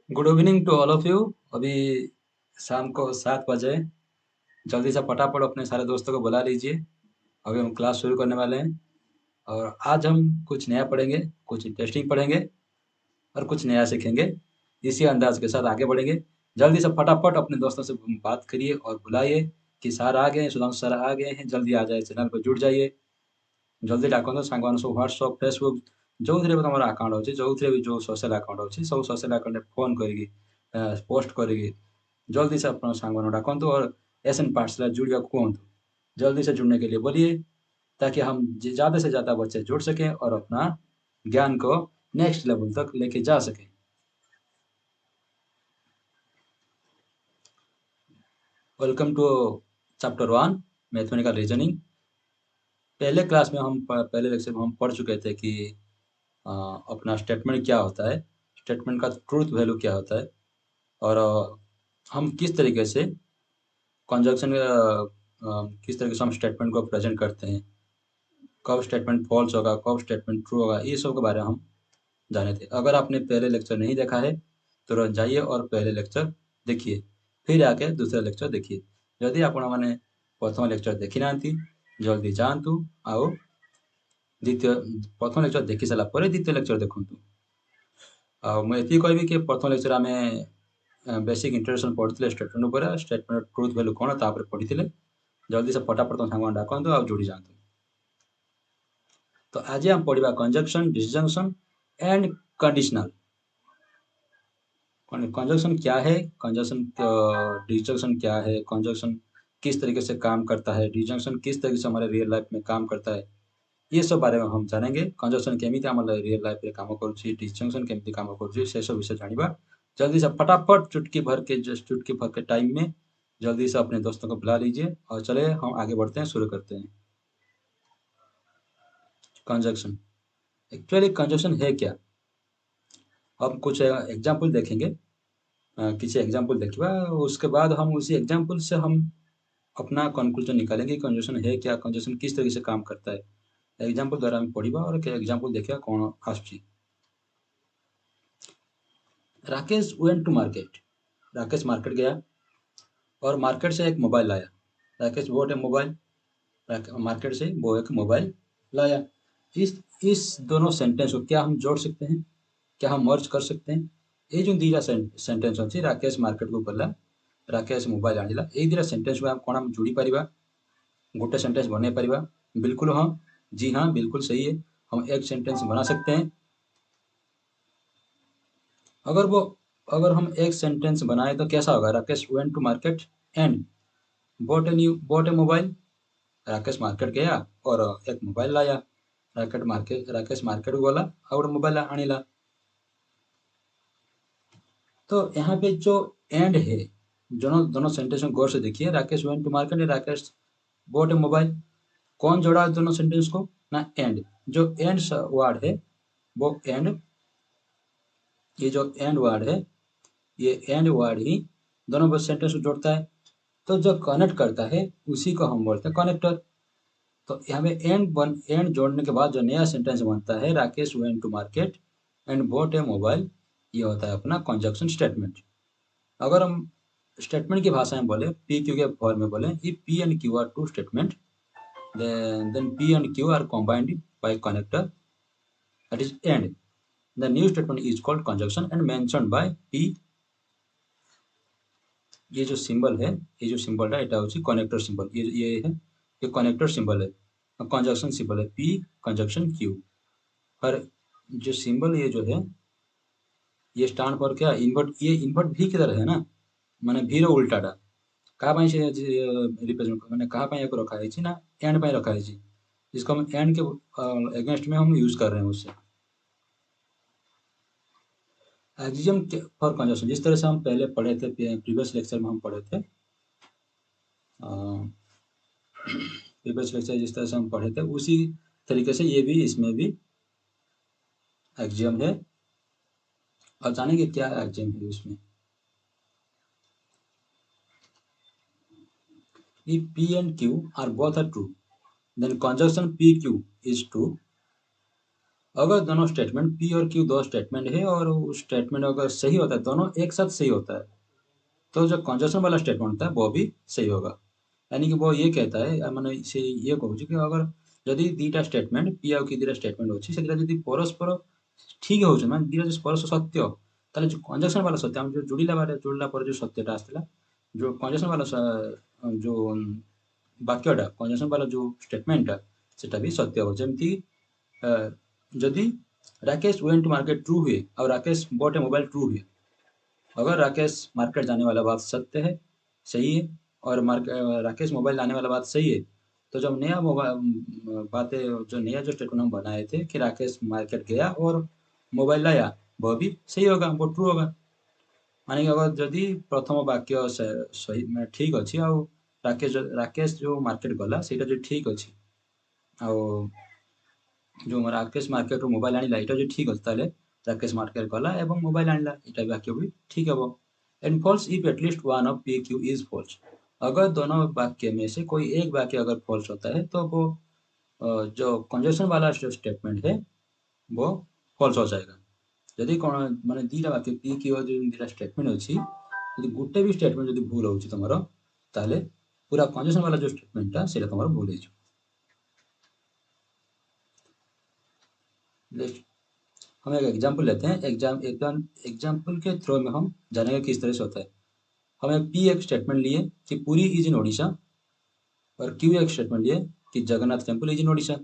Good evening to all of you. अभी शाम को 7 बजे। जल्दी से फटाफट अपने सारे दोस्तों को बुला लीजिए। अभी हम क्लास शुरू करने वाले हैं और आज हम कुछ नया पढ़ेंगे, कुछ इंटरेस्टिंग पढ़ेंगे और कुछ नया सीखेंगे। इसी अंदाज के साथ आगे बढ़ेंगे। जल्दी से फटाफट अपने दोस्तों से बात करिए और बुलाइए कि सर आ गए हैं, सुधांशु सर आ गए हैं, जल्दी आ जाए, चैनल पर जुड़ जाइए। जल्दी डाकନ୍ତୁ ସାଙ୍ଗମାନ ସବୁ ହ୍ୱାଟ୍ସଆପ୍ ଫେସବୁକ୍ ଯେଉଁଥିରେ ବି ତୁମର ଆକାଉଣ୍ଟ ଅଛି, ଯେଉଁଥିରେ ବି ଯେଉଁ ସୋସିଆଲ ଆକାଉଣ୍ଟ ଅଛି, ସବୁ ସୋସିଆଲ ଆକାଉଣ୍ଟରେ ଫୋନ୍ କରିକି पोस्ट करिए। जल्दी से अपना सामान डाकନ୍ତୁ और एसएन पाठशाला जुड़िया कहतु। जल्दी से जुड़ने के लिए बोलिए ताकि हम ज़्यादा से ज़्यादा बच्चे जुड़ सकें और अपना ज्ञान को नेक्स्ट लेवल तक लेके जा सकें। Welcome to chapter 1 mathematical reasoning. पहले क्लास में हम पहले लेक्चर में हम पढ़ चुके थे कि अपना स्टेटमेंट क्या होता है, स्टेटमेंट का ट्रूथ वैल्यू क्या होता है और हम किस तरीके से कंजक्शन किस तरीके से हम स्टेटमेंट को प्रेजेंट करते हैं, कब स्टेटमेंट फॉल्स होगा, कब स्टेटमेंट ट्रू होगा, ये सब के बारे में हम जाने थे। अगर आपने पहले लेक्चर नहीं देखा है तो तुरंत जाइए और पहले लेक्चर देखिए, फिर आके दूसरा लेक्चर देखिए। जदि आपण मैंने प्रथम लेक्चर देखी ना जल्दी जातु आओ द्वितीय प्रथम लेक्चर देखी सारा पर द्वितीय लेक्चर देखूँ। मुझे कहबी कि प्रथम लेक्चर आम बेसिक इंट्रोडक्शन पढ़ते स्टेटमेंट पर, स्टेटमेंट ट्रूथ वैल्यू कौन तापर पढ़ी। जल्दी से फटाफट तुम सांग डाकନ୍ତୁ आ जोड़ी जातु। तो आज हम पढ़ा conjunction, disjunction and conditional. Conjunction क्या है, कंजक्शन डिसजंक्शन क्या है, कंजक्शन किस तरीके से काम करता है, डिसजंक्शन किस तरीके से हमारे रियल लाइफ में काम करता है, ये सब बारे में हम जानेंगे। कंजक्शन केमिति हमारे रियल लाइफ में काम करुछि, डिसजंक्शन केमिति काम करुछि, से सब विषय जानिबा। जल्दी से फटाफट चुटकी भर के, जस्ट चुटकी भर के टाइम में जल्दी से अपने दोस्तों को बुला लीजिए और चले हम आगे बढ़ते हैं, शुरू करते हैं। कंजक्शन एक्चुअली कंजक्शन है क्या, हम कुछ एग्जाम्पल देखेंगे, किसी एग्जाम्पल देखा, उसके बाद हम उसी एग्जाम्पल से हम अपना कंक्लूजन निकालेंगे कंजक्शन है क्या, कंजक्शन किस तरीके से काम करता है। एग्जाम्पल द्वारा हम पढ़ा और एग्जाम्पल देखा कौन आसुची। Rakesh went to market. Rakesh market गया और मार्केट से एक मोबाइल लाया। Rakesh bought a mobile, market से वो एक मोबाइल लाया। इस दोनों सेंटेंस को क्या हम जोड़ सकते हैं, क्या हम मर्ज कर सकते हैं? ये जो दीटा सेंटेंस अच्छी, राकेश मार्केट को गला, राकेश मोबाइल आनिला, ये दीटा सेंटेंस को कौन हम जोड़ी पारिबा, गोटे सेंटेंस बने पारिबा? बिल्कुल हाँ, जी हाँ, बिल्कुल सही है, हम एक सेंटेंस बना सकते हैं। अगर हम एक सेंटेंस बनाए तो कैसा होगा? Rakesh went to market and bought a mobile. Rakesh market गया और एक मोबाइल लाया। राकेश मार्केट गला और मोबाइल आनिला। तो यहाँ पे जो एंड है, दोनों सेंटेंस में गौर से देखिए। Rakesh went to market, Rakesh bought a mobile, कौन जोड़ा दोनों सेंटेंस को ना? एंड। जो एंड वर्ड है वो एंड, ये जो एंड वर्ड है ये एंड वर्ड ही दोनों सेंटेंस को जोड़ता है। तो जो कनेक्ट करता है उसी को हम बोलते हैं कनेक्टर। तो हमें एंड जोड़ने के बाद जो नया सेंटेंस बनता है, Rakesh went to market and bought a mobile, ये होता है अपना कंजक्शन स्टेटमेंट। अगर हम स्टेटमेंट की भाषा में बोले, पी क्यू के फॉर्म में बोले, if P and Q are two statement, then P and Q are combined by connector, that is and. The new statement is called conjunction and mentioned by P। ये जो symbol है, ये जो symbol है এটা হচ্ছে कनेक्टर सिंबल, ये है, ये कनेक्टर सिंबल है, कंजक्शन सिंबल है P कंजक्शन Q। और जो सिंबल ये जो है ये स्टैंड फॉर क्या? इन्वर्ट। ये इन्वर्ट भी की तरह है ना, माने भी रो उल्टाटा। कहाँ पाई से रिप्रेजेंट माने कहाँ पाई को रखा है ना? एंड पाई रखा है, जिसको हम एंड के अगेंस्ट में हम यूज कर रहे हैं उससे। एक्सियम फॉर कंजक्शन, जिस तरह से हम पहले पढ़े थे, प्रीवियस लेक्चर में हम पढ़े थे, प्रीवियस लेक्चर जिस तरह से हम पढ़े थे उसी तरीके से ये भी, इसमें भी एक्सियम है। और जानेंगे क्या एक्सियम है इसमें। If P and Q are both are true, then conjunction PQ is true. अगर दोनों स्टेटमेंट पी और क्यू दो स्टेटमेंट है और उस स्टेटमेंट अगर सही होता है, दोनों एक साथ सही होता है, तो जो कंजक्शन वाला स्टेटमेंट होता है वो भी सही होगा। यानी कि वो ये कहता है, मैंने से ये कहूँ कि अगर जदि दीटा स्टेटमेंट पी आउ कि दीटा स्टेटमेंट अच्छी से जदि परस्पर ठीक हो ମାନେ ଦିଟା ଯଦି ପରସ୍ପର ସତ୍ୟ, ତାହେଲେ ଯୋଉ କଞ୍ଜକ୍ସନ ବାଲା ସତ୍ୟ ଆମେ ଯୋଉ ଯୋଡ଼ିଲା ପରେ ଯୋଉ ସତ୍ୟଟା ଆସିଥିଲା, ଯୋଉ କଞ୍ଜକ୍ସନ ବାଲା ଯୋଉ ବାକ୍ୟଟା କଞ୍ଜକ୍ସନ ବାଲା ଯୋଉ ଷ୍ଟେଟମେଣ୍ଟଟା ସେଟା ବି ସତ୍ୟ ହବ। ଯେମିତି ଯଦି Rakesh went to market true हुए और Rakesh bought a mobile true हुए। अगर राकेश मार्केट जाने वाला बात सत्य है, सही है, और राकेश मोबाइल लाने वाला बात सही है, तो जब नया मोबाइल बातें जो नया जो स्टेटमेंट हम बनाए थे कि राकेश मार्केट गया और मोबाइल लाया, वह भी सही होगा, वो ट्रू होगा। माने कि अगर जदि प्रथम वाक्य सही ठीक अच्छी आउ राकेश जो मार्केट गला ସେଇଟା ଯଦି ଠିକ ଅଛି ଆଉ जो राकेश मार्केट ରୁ मोबाइल आनिला ଏଇଟା ଯଦି ଠିକ ଅଛି, ତାହେଲେ राकेश मार्केट गला एवं मोबाइल आनिला ଏଇଟା वाक्य भी ठीक है। And false if at least one of P Q is false. अगर दोनों वाक्य में से कोई एक वाक्य अगर फॉल्स होता है, तो वो जो कंजक्शन वाला स्टेटमेंट है वो फॉल्स हो जाएगा। यदि कौन माने दीटा वाक्य पी क्यू जो दीटा स्टेटमेंट अच्छी, यदि गोटे भी स्टेटमेंट यदि भूल होची तुमरो, ताले पूरा कंजक्शन वाला जो स्टेटमेंटटा सेटा तुमरो भूल है। हम एक एग्जांपल लेते हैं। एग्जांपल के थ्रू में हम जानेंगे किस तरह से होता है। हमें पी एक स्टेटमेंट लिए कि पुरी इज इन ओडिशा, और क्यू एक स्टेटमेंट लिए कि Jagannath temple is in Odisha.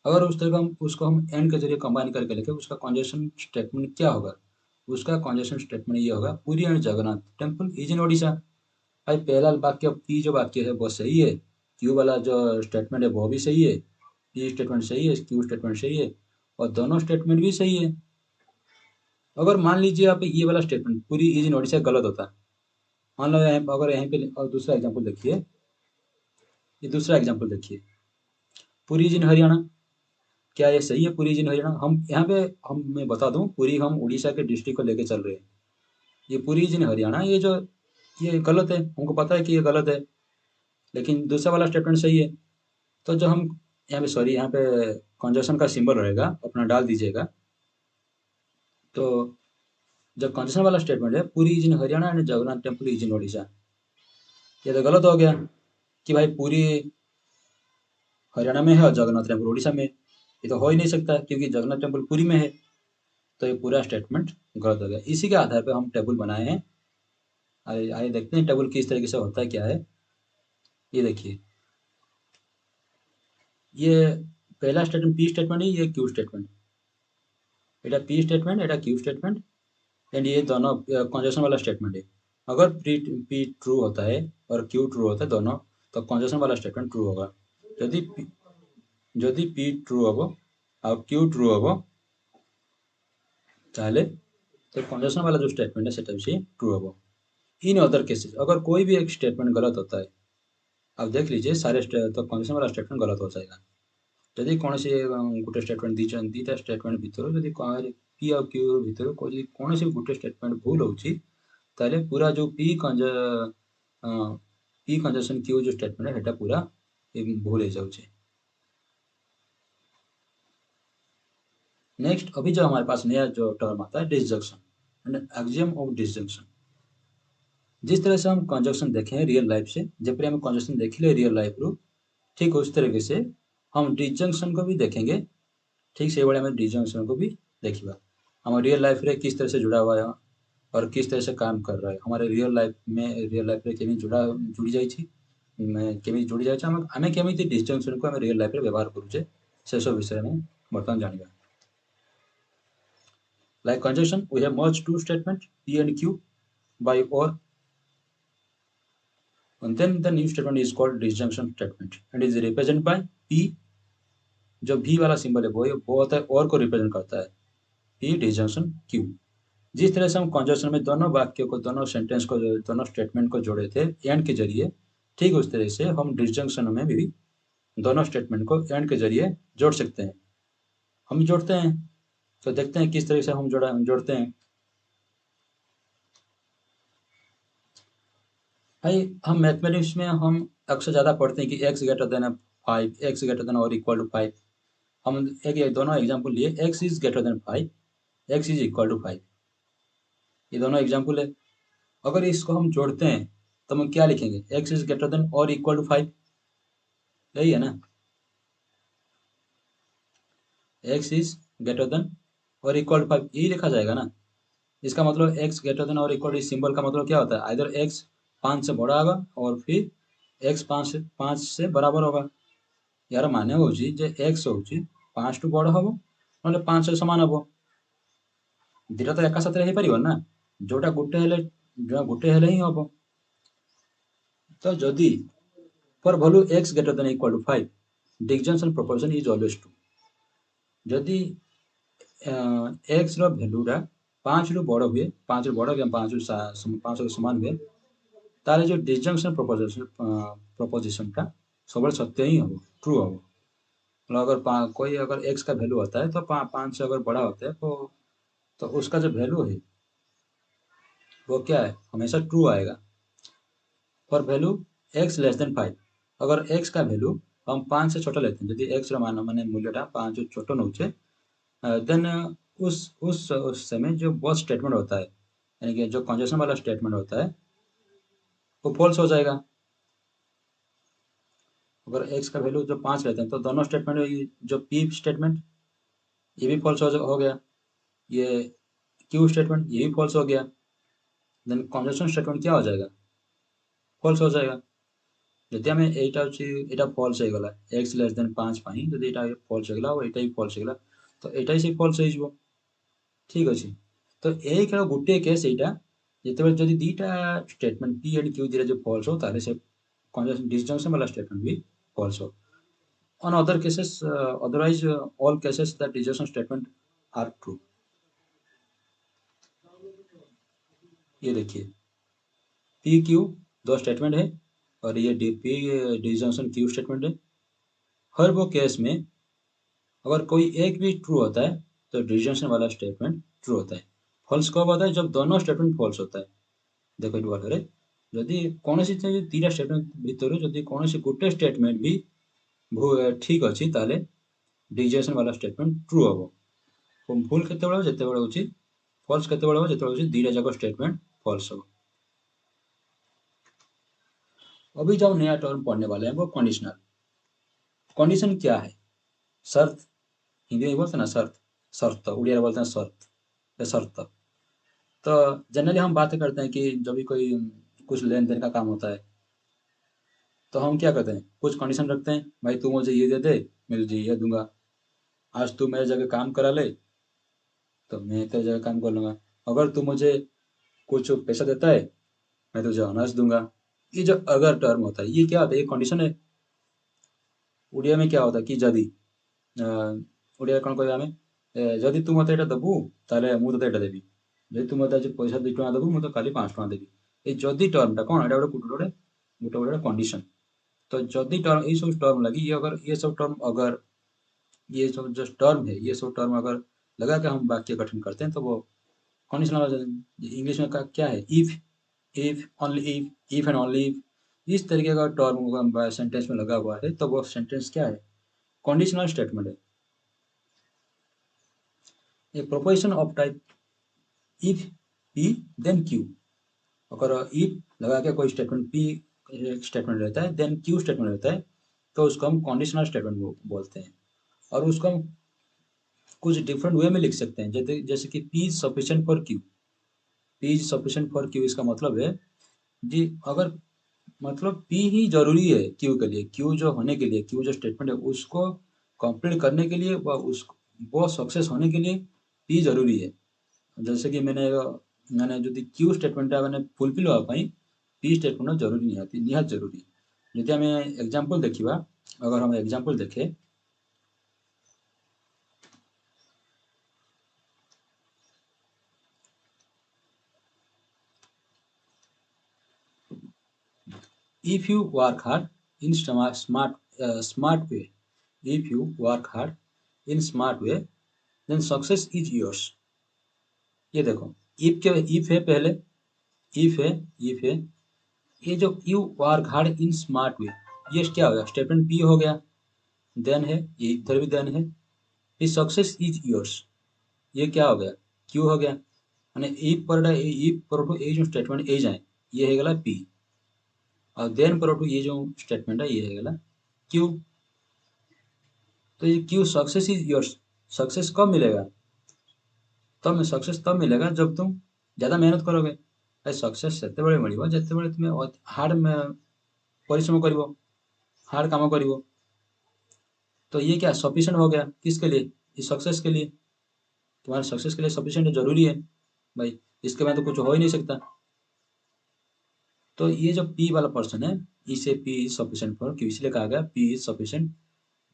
अगर उस तरह का हम उसको हम एंड के जरिए कंबाइन करके लिखे, उसका कंजक्शन स्टेटमेंट क्या होगा? उसका कंजक्शन स्टेटमेंट ये होगा, Puri and Jagannath temple is in Odisha. भाई पहला वाक्य पी जो वाक्य है वो सही है, क्यू वाला जो स्टेटमेंट है वो भी सही है, पी स्टेटमेंट सही है, क्यू स्टेटमेंट सही है, और दोनों स्टेटमेंट भी सही है। अगर मान लीजिए आप ये वाला स्टेटमेंट पूरी इज इन ओडिशा गलत होता है, मान लो अगर यहीं पे और दूसरा एग्जाम्पल देखिए, ये दूसरा एग्जाम्पल देखिए, पुरी इज इन हरियाणा। क्या ये सही है? पुरी इज इन हरियाणा, हम यहाँ पे हम मैं बता दूं, पूरी हम उड़ीसा के डिस्ट्रिक्ट को लेके चल रहे हैं। ये पुरी इज इन हरियाणा, ये जो ये गलत है, हमको पता है कि ये गलत है, लेकिन दूसरा वाला स्टेटमेंट सही है। तो जो हम यहाँ पे सॉरी यहाँ पे कंजक्शन का सिंबल रहेगा अपना डाल दीजिएगा। तो जब कंजक्शन वाला स्टेटमेंट है Puri is in Haryana and Jagannath temple is in Odisha, ये तो गलत हो गया कि भाई पूरी हरियाणा में है और जगन्नाथ टेम्पल उड़ीसा में। ये तो हो ही नहीं सकता क्योंकि जगन्नाथ टेम्पल पुरी में है। तो ये पूरा स्टेटमेंट गलत हो गया। इसी के आधार पर हम टेबल बनाए हैं। आइए आइए देखते हैं टेबल किस तरीके से होता है, क्या है। ये देखिए, ये पहला स्टेटमेंट पी स्टेटमेंट है, ये Q statement, Etah P statement Etah Q statement, and ये दोनों कंजक्शन वाला स्टेटमेंट है। अगर पी ट्रू होता है और क्यू ट्रू होता है दोनों, तो कंजक्शन वाला स्टेटमेंट ट्रू होगा। यदि यदि पी ट्रू हम और क्यू ट्रू हम, ताहले तो कंजक्शन वाला जो स्टेटमेंट है सेटा भी ट्रू हम। इन अदर केसेस अगर कोई भी एक स्टेटमेंट गलत होता है, आप देख लीजिए सारे तो कंडीशन वाला स्टेटमेंट गलत हो जाएगा। जदि कौन से गोटे स्टेटमेंट दीटा स्टेटमेंट भितर जदि पी और क्यू भितर कौन से गोटे स्टेटमेंट भूल होची, ताले पूरा जो पी कंजक्शन क्यू जो स्टेटमेंट है हेटा पूरा भूल हो जाउछे। नेक्स्ट अभी जो हमारे पास नया जो टर्म आता है disjunction and axiom of disjunction. जिस तरह से हम कंजक्शन देखे हैं रियल लाइफ से, जबकि हम कंजक्शन देखिले रियल लाइफ रू, ठीक उस तरीके से हम डिसजंक्शन को भी देखेंगे। ठीक से भाई आम डिसजंक्शन को भी देखा हम रियल लाइफ रे किस तरह से जुड़ा हुआ है और किस तरह से काम कर रहा है हमारे रियल लाइफ रे केमी जुड़ी जाइए, केमी जुड़ी जाए, आम केमी डिसजंक्शन को आम रियल लाइफ रे व्यवहार करुचे से सब विषय में बर्तमान जाना। Like conjunction we have merge two statement P and Q by or, and then the new statement is called disjunction statement and is represented by P। जो V वाला सिंबल है वो होता है और को रिप्रेजेंट करता है, P डिसजंक्शन Q। जिस तरह से हम कंजक्शन में दोनों वाक्यों को दोनों सेंटेंस को दोनों स्टेटमेंट को जोड़े थे एंड के जरिए, ठीक उस तरह से हम डिसजंक्शन में भी दोनों स्टेटमेंट को एंड के जरिए जोड़ सकते हैं। हम जोड़ते हैं तो देखते हैं किस तरह से हम जोड़ते हैं। भाई हम मैथमेटिक्स में हम अक्सर ज़्यादा पढ़ते हैं कि x greater than 5, x greater than और इक्वल टू 5। हम एक दोनों एग्जाम्पल लिए, x is greater than 5, x is equal to 5, ये दोनों एग्जाम्पल है। अगर इसको हम जोड़ते हैं तो हम क्या लिखेंगे, x इज ग्रेटर देन और इक्वल टू 5, यही है ना, x इज ग्रेटर देन और इक्वल टू 5, यही लिखा जाएगा ना। इसका मतलब x ग्रेटर देन और इक्वल टू, इस सिंबल का मतलब क्या होता है, आइदर x 5 से बड़ा होगा और फिर x 5 से बराबर होगा। यार माने होची जे x होची 5 टू बड़ हबो नले 5 से समान हबो, दुटा तो एका साथ रही पारिबो ना, जोटा गुटे हेले ही हबो। तो जदि for value x greater than equal to 5, disjunction proportion is always true. जदि x रो वैल्यूटा 5 रु बड़ हुए, 5 रु बड़ कि 5 रु समान हुए, तार जो डिसजंक्शन प्रोपोजिशनटा सब सत्य ही हम, ट्रू हम। मतलब अगर कोई अगर x का वैल्यू होता है तो 5 से अगर बड़ा होता है तो उसका जो वैल्यू है वो क्या है, हमेशा ट्रू आएगा। For value x less than 5, अगर x का वैल्यू हम 5 से छोटा लेते हैं, यदि x मान माने मूल्यटा 5 छोटो नौचे, देन उस समय जो बहुत स्टेटमेंट होता है, यानी कि जो कंजक्शन वाला स्टेटमेंट होता है वो फॉल्स हो जाएगा। अगर x का वैल्यू जो 5 लेते हैं तो दोनों स्टेटमेंट, जो p स्टेटमेंट ये भी फॉल्स हो गया, ये q स्टेटमेंट ये भी फॉल्स हो गया, देन कंजक्शन स्टेटमेंट क्या हो जाएगा, फॉल्स हो जाएगा। यदि आम यहाँ फल्स हो गला एक्स लेस देन 5 जब यहाँ फल्स होगा और यहाँ भी फल्स होगा तो यहाँ से फल्स हो, ठीक अच्छे। तो यही खेल गोटे केस यहाँ, जिते जब दीटा स्टेटमेंट पी एंड क्यू दिटा जो फल्स हो ताले से डिसजंक्शन वाला स्टेटमेंट भी फल्स हो। On other cases, otherwise all cases that disjunction statement are true. ये देखिए पी क्यू दो स्टेटमेंट है और ये पी डिसजंक्शन क्यू स्टेटमेंट है। हर वो केस में अगर कोई एक भी ट्रू होता है तो डिसजंक्शन वाला स्टेटमेंट ट्रू होता है। फॉल्स कब होता है, जब दोनों स्टेटमेंट फॉल्स होता है। देखो ये भलरे जदि कौन सी तीन स्टेटमेंट भितर जदि कौन सी गोटे स्टेटमेंट भी ठीक अच्छी ताले डिसजंक्शन वाला स्टेटमेंट ट्रू हम। भूल केतेबेले जेतेबेले होची फॉल्स केतेबेले हो जेतेबेले होची दीटा जाक स्टेटमेंट फॉल्स हो। अभी जो नया टर्म पढ़ने वाले हैं वो कंडीशनल। कंडीशन क्या है, शर्त, हिंदी में बोलते हैं ना शर्त, शर्त उड़िया में बोलते हैं शर्त या शर्त। तो जनरली हम बातें करते हैं कि जब भी कोई कुछ लेन देन का काम होता है तो हम क्या करते हैं, कुछ कंडीशन रखते हैं, भाई तू मुझे ये दे दे मैं तुझे ये दूंगा, आज तू मेरे जगह काम करा ले तो मैं तेरे जगह काम कर लूंगा, अगर तू मुझे कुछ पैसा देता है मैं तुझे अनाज दूंगा। ये जो अगर टर्म होता है ये क्या होता है, ये कंडीशन है। उड़िया में क्या होता है कि जदि उड़िया कौन कह आम जदि तू मत ये दबू ताले मुझे तो ये देवी, जदि तू मत आज पैसा 2 टଙ୍କା दबू मुझे काली 5 टଙ୍କା देवी। ये जदि टर्मटा कौन एटा गोटे गोटे गोटे गोटे कंडीशन। तो जदि टर्म ये सब टर्म लगी, ये अगर ये सब टर्म अगर ये सब जो टर्म है ये सब टर्म अगर लगा के हम वाक्य गठन करते हैं तो वो कंडीशनल। इंग्लिश में क्या है, if only if and only if, इस तरीके का टर्म सेंटेंस में लगा हुआ है तो वो सेंटेंस क्या है, कंडीशनल स्टेटमेंट है। A proposition of type if p then q, अगर इफ लगा के कोई स्टेटमेंट पी स्टेटमेंट रहता है देन क्यू स्टेटमेंट रहता है तो उसको हम कंडीशनल स्टेटमेंट बोलते हैं। और उसको हम कुछ डिफरेंट वे में लिख सकते हैं, जैसे कि P is sufficient for Q, P is sufficient for Q इसका मतलब है जी अगर मतलब पी ही जरूरी है क्यू के लिए, क्यू जो होने के लिए, क्यू जो स्टेटमेंट है उसको कंप्लीट करने के लिए वो सक्सेस होने के लिए पी जरूरी है। जैसे कि मैंने जो क्यू स्टेटमेंट मैंने फुलफिल होगा पी स्टेटमेंट जरूरी निहात जरूरी। जदि आम एग्जांपल देखा, अगर हम एग्जांपल देखे if you work hard in smart way, if you work hard in smart way then success is yours। ये देखो इफ है पहले, इफ है इफ है, ये जो you work hard in smart way ये क्या हो गया, स्टेटमेंट पी हो गया, देन है ये इधर भी देन है, हिज सक्सेस इज योर्स। ये क्या हो गया, क्यू हो गया। माने इफ परठू ए जो स्टेटमेंट ए जाए ये है गला पी, और देन परठू ये जो स्टेटमेंट है ये है गला क्यू। तो ये Q success is yours, success कब मिलेगा, तब सक्सेस तब मिलेगा जब तुम ज़्यादा मेहनत करोगे। भाई सक्सेस सेतेबेले मिलिबो जेतेबेले तुमे हार्ड परिश्रम करिवो, हार्ड काम करिवो। तो ये क्या सफिशिएंट हो गया किसके लिए, इस सक्सेस के लिए। तुम्हारे सक्सेस के लिए सफिशिएंट जरूरी है भाई, इसके बाद तो कुछ हो ही नहीं सकता। तो ये जो पी वाला पर्सन है, इसे P is sufficient for Q, इसलिए कहा गया P is sufficient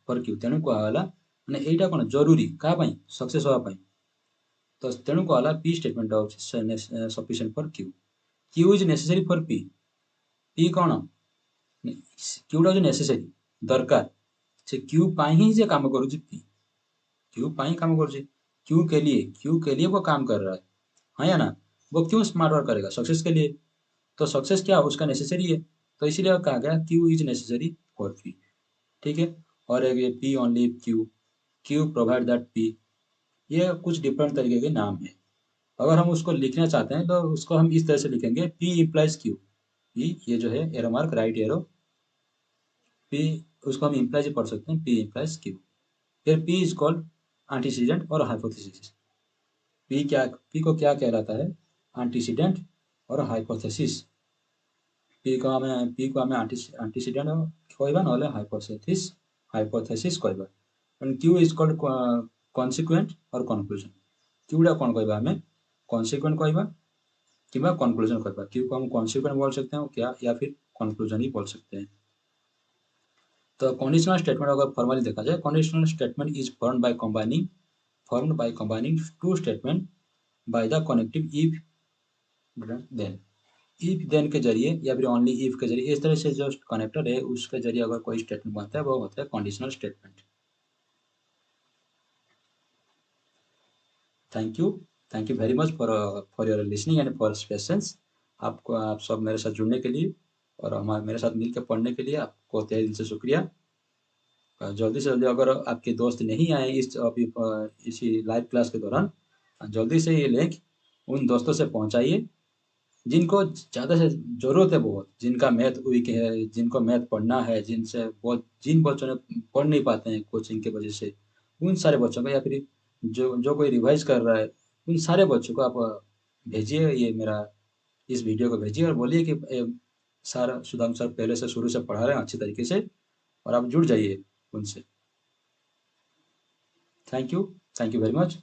for Q. तेणु कहला माने एटा कोन जरूरी का पई, सक्सेस होवा पई। तो तेणु कहला पी स्टेटमेंट होछि sufficient for q. Q is necessary for p. P कौन, क्यूटा जो नेसेसरी दरकार, से क्यू पाई ही जे काम करूछि पी, क्यू पाई काम करूछि, क्यू के लिए वो काम कर रहा है, हाँ या ना। वो क्यों स्मार्ट वर्क करेगा, सक्सेस के लिए। तो सक्सेस क्या उसका नेसेसरी है, तो इसीलिए कहा गया Q is necessary for P. ठीक है। और एक ये P only Q, Q provide that P, ये कुछ डिफरेंट तरीके के नाम है। अगर हम उसको लिखना चाहते हैं तो उसको हम इस तरह से लिखेंगे, पी इम्प्लाइज क्यू। पी ये जो है arrow mark right arrow, P उसको हम इम्प्लाइज पढ़ सकते हैं, पी इम्प्लाइज क्यू। फिर पी इज कॉल्ड एंटीसीडेंट और हाइपोथेसिस। पी को क्या कहलाता है, एंटीसीडेंट और हाइपोथेसिस। पी को आम एंटीसीडेंट कहवा ना हाइपोथेसिस कहवा। क्यू इज कॉल्ड कॉन्सिक्वेंट और कनक्लूजन। क्यूटा कौन कहवा आम कॉन्सिक्वेंट कहवा कि कनक्लूजन कहवा। क्यू को हम कॉन्सिक्वेंट बोल सकते हैं क्या, या फिर कनक्लूजन ही बोल सकते हैं। तो कंडीशनल स्टेटमेंट अगर फॉर्मली देखा जाए, conditional statement is formed by combining two statement by the connective if then. If then के जरिए या फिर ओनली इफ के जरिए, इस तरह से जो कनेक्टर है उसके जरिए अगर कोई स्टेटमेंट बनता है वो होता है conditional statement. Thank you, thank you very much for your listening and for patience. आपको आप सब मेरे साथ जुड़ने के लिए और हमारे मेरे साथ मिलकर पढ़ने के लिए आपको तहे दिल से शुक्रिया। जल्दी से जल्दी अगर आपके दोस्त नहीं आए इसी लाइव क्लास के दौरान, जल्दी से ये लिंक उन दोस्तों से पहुंचाइए जिनको ज़्यादा से ज़रूरत है, बहुत जिनका मैथ वीक है, जिनको मैथ पढ़ना है, जिन बच्चों ने पढ़ नहीं पाते हैं कोचिंग के वजह से, उन सारे बच्चों को, या फिर जो जो कोई रिवाइज कर रहा है, उन सारे बच्चों को आप भेजिए, ये मेरा इस वीडियो को भेजिए और बोलिए कि सर सुदाम सर पहले से शुरू से पढ़ा रहे हैं अच्छी तरीके से, और आप जुड़ जाइए उनसे। Thank you very much.